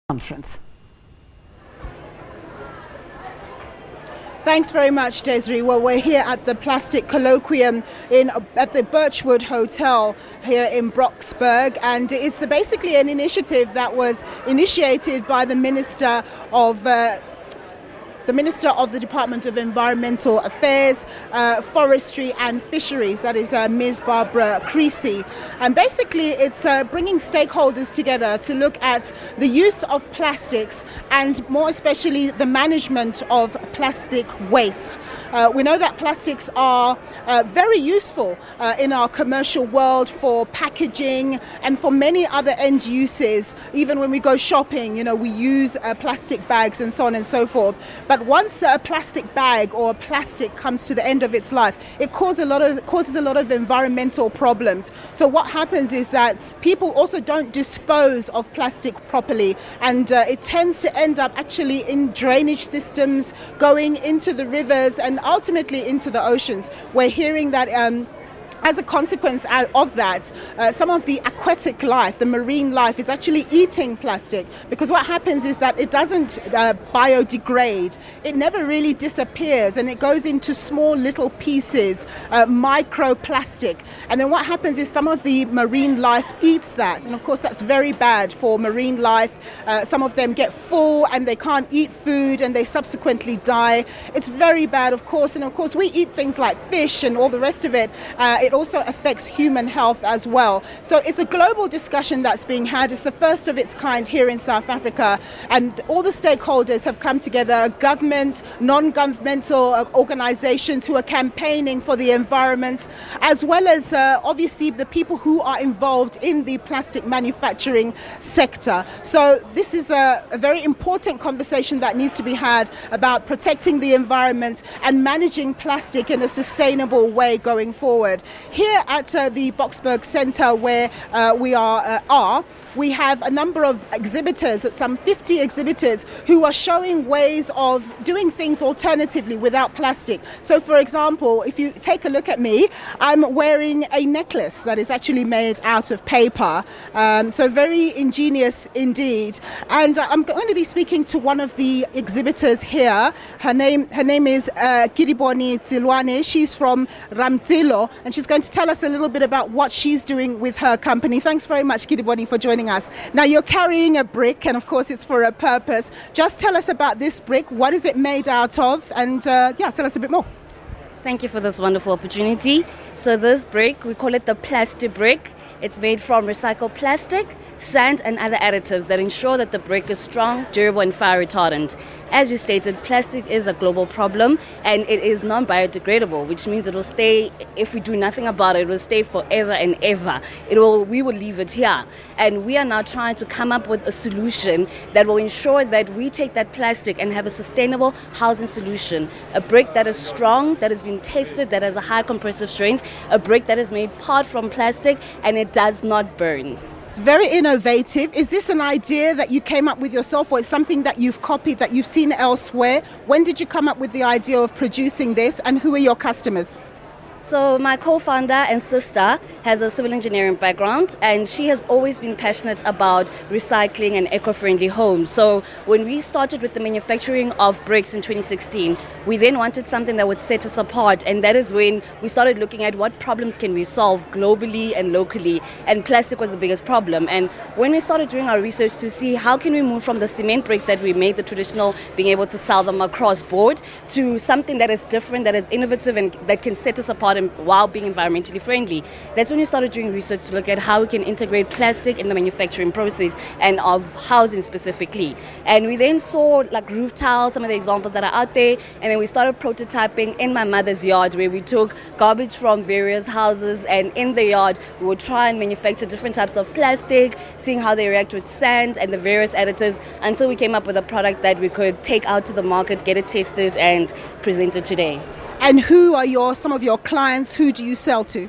Conference. Thanks very much, Desiree. Well, we're here at the Plastic Colloquium at the Birchwood Hotel here in Boksburg, and it's basically an initiative that was initiated by the Minister of the Department of Environmental Affairs, Forestry and Fisheries, that is Ms. Barbara Creecy. And basically it's bringing stakeholders together to look at the use of plastics and more especially the management of plastic waste. We know that plastics are very useful in our commercial world for packaging and for many other end uses. Even when we go shopping, we use plastic bags and so on and so forth. But once a plastic bag or a plastic comes to the end of its life, it causes a lot of environmental problems. So what happens is that people also don't dispose of plastic properly, and it tends to end up actually in drainage systems, going into the rivers and ultimately into the oceans. We're hearing that as a consequence of that, some of the aquatic life, the marine life, is actually eating plastic, because what happens is that it doesn't biodegrade. It never really disappears, and it goes into small little pieces, microplastic. And then what happens is some of the marine life eats that, and of course that's very bad for marine life. Some of them get full and they can't eat food and they subsequently die. It's very bad, of course, and of course we eat things like fish and all the rest of it. It also affects human health as well. So it's a global discussion that's being had. It's the first of its kind here in South Africa, and all the stakeholders have come together, government, non-governmental organizations who are campaigning for the environment, as well as obviously the people who are involved in the plastic manufacturing sector. So this is a very important conversation that needs to be had about protecting the environment and managing plastic in a sustainable way going forward. Here at the Boksburg Centre where we are, we have a number of exhibitors, some 50 exhibitors, who are showing ways of doing things alternatively without plastic. So for example, if you take a look at me, I'm wearing a necklace that is actually made out of paper. So very ingenious indeed. And I'm going to be speaking to one of the exhibitors here. Her name is Kiriboni Tsilwane. She's from Ramzilo, and she's going to tell us a little bit about what she's doing with her company. Thanks very much, Kiriboni, for joining us. Now you're carrying a brick, and of course it's for a purpose. Just tell us about this brick. What is it made out of? And tell us a bit more. Thank you for this wonderful opportunity. So this brick, we call it the plastic brick. It's made from recycled plastic, sand and other additives that ensure that the brick is strong, durable and fire retardant. As you stated, plastic is a global problem and it is non-biodegradable, which means it will stay, if we do nothing about it, it will stay forever and ever. We will leave it here. And we are now trying to come up with a solution that will ensure that we take that plastic and have a sustainable housing solution. A brick that is strong, that has been tested, that has a high compressive strength, a brick that is made part from plastic and it does not burn. It's very innovative. Is this an idea that you came up with yourself, or is something that you've copied, that you've seen elsewhere? When did you come up with the idea of producing this, and who are your customers? So my co-founder and sister has a civil engineering background, and she has always been passionate about recycling and eco-friendly homes. So when we started with the manufacturing of bricks in 2016, we then wanted something that would set us apart, and that is when we started looking at what problems can we solve globally and locally, and plastic was the biggest problem. And when we started doing our research to see how can we move from the cement bricks that we made, the traditional, being able to sell them across board, to something that is different, that is innovative and that can set us apart while being environmentally friendly. That's when we started doing research to look at how we can integrate plastic in the manufacturing process and of housing specifically. And we then saw like roof tiles, some of the examples that are out there, and then we started prototyping in my mother's yard, where we took garbage from various houses, and in the yard we would try and manufacture different types of plastic, seeing how they react with sand and the various additives, until we came up with a product that we could take out to the market, get it tested and present it today. And who are some of your clients? Who do you sell to?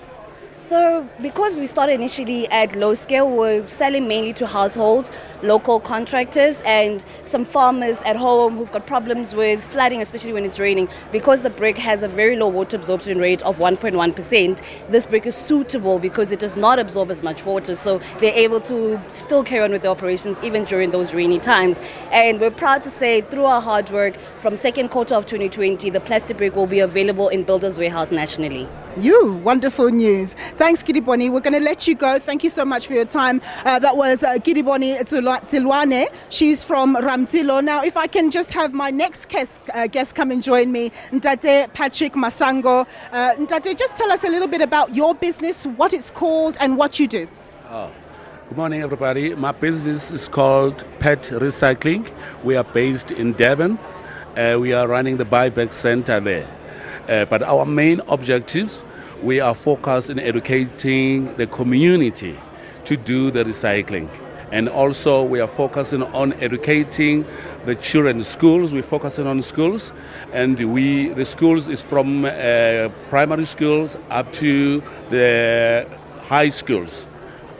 So because we started initially at low scale, we're selling mainly to households, local contractors, and some farmers at home who've got problems with flooding, especially when it's raining. Because the brick has a very low water absorption rate of 1.1%, this brick is suitable because it does not absorb as much water. So they're able to still carry on with the operations even during those rainy times. And we're proud to say through our hard work, from second quarter of 2020, the plastic brick will be available in Builders Warehouse nationally. Wonderful news. Thanks, Gidiboni. We're going to let you go. Thank you so much for your time. That was Gidiboni Tsilwane. She's from Ramtilo. Now, if I can just have my next guest come and join me, Ntate Patrick Masango. Ntate, just tell us a little bit about your business, what it's called, and what you do. Good morning, everybody. My business is called Pet Recycling. We are based in Durban. We are running the buyback center there. But our main objectives, we are focused in educating the community to do the recycling. And also we are focusing on educating the children in schools. We're focusing on schools. And the schools is from primary schools up to the high schools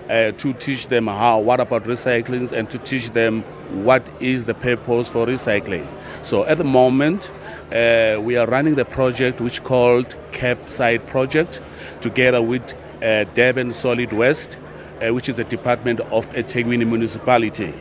to teach them what about recycling and to teach them what is the purpose for recycling. So at the moment, we are running the project which called Campsite Project together with Durban Solid Waste, which is a department of eThekwini municipality.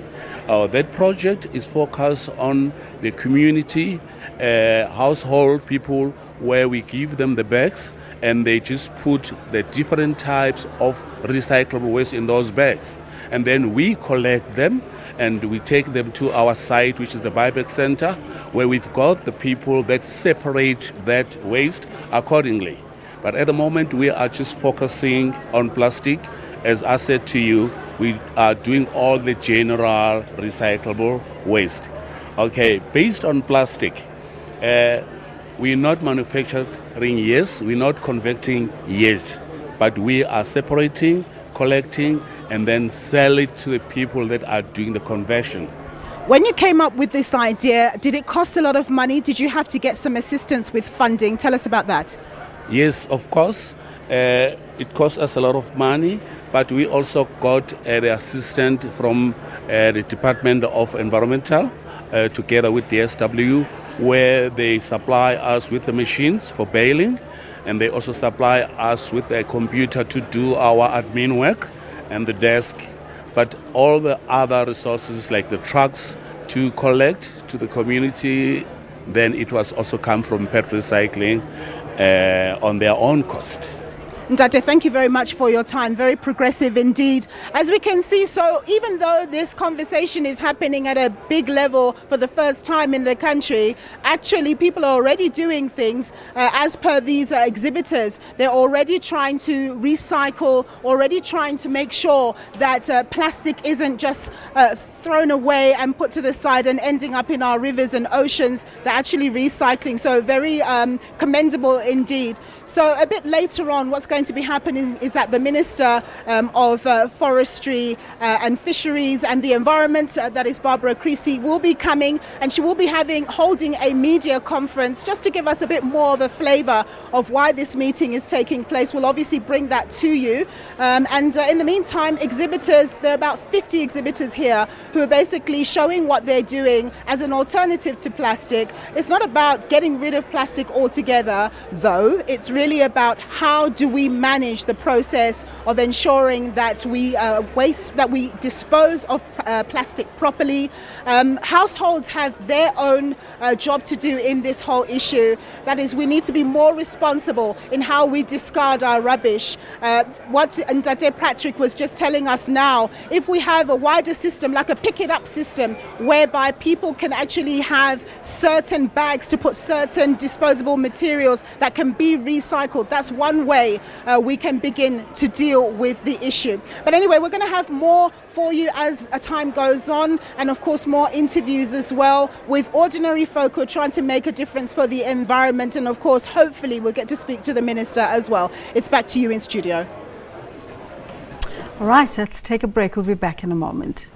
That project is focused on the community, household people, where we give them the bags and they just put the different types of recyclable waste in those bags. And then we collect them and we take them to our site, which is the buyback center, where we've got the people that separate that waste accordingly. But at the moment, we are just focusing on plastic. As I said to you, we are doing all the general recyclable waste. Okay, based on plastic, we're not manufacturing, yes, we're not converting, yes, but we are separating, collecting, and then sell it to the people that are doing the conversion. When you came up with this idea, did it cost a lot of money? Did you have to get some assistance with funding? Tell us about that. Yes, of course. It cost us a lot of money, but we also got the assistance from the Department of Environmental together with the SW, where they supply us with the machines for baling, and they also supply us with a computer to do our admin work and the desk. But all the other resources like the trucks to collect to the community, then it was also come from Pet Recycling on their own cost. Ndate, thank you very much for your time. Very progressive indeed. As we can see, so even though this conversation is happening at a big level for the first time in the country, actually people are already doing things as per these exhibitors. They're already trying to recycle, already trying to make sure that plastic isn't just thrown away and put to the side and ending up in our rivers and oceans. They're actually recycling. So very commendable indeed. So a bit later on, what's going to be happening is that the Minister of Forestry and Fisheries and the Environment, that is Barbara Creecy, will be coming, and she will be holding a media conference just to give us a bit more of a flavour of why this meeting is taking place. We'll obviously bring that to you. And in the meantime, exhibitors, there are about 50 exhibitors here who are basically showing what they're doing as an alternative to plastic. It's not about getting rid of plastic altogether, though. It's really about how do we manage the process of ensuring that we dispose of plastic properly. Households have their own job to do in this whole issue. That is, we need to be more responsible in how we discard our rubbish. What Ndate Patrick was just telling us now, if we have a wider system, like a pick it up system, whereby people can actually have certain bags to put certain disposable materials that can be recycled, that's one way we can begin to deal with the issue. But anyway, we're going to have more for you as time goes on, and of course more interviews as well with ordinary folk who are trying to make a difference for the environment, and of course hopefully we'll get to speak to the Minister as well. It's back to you in studio. All right, let's take a break. We'll be back in a moment.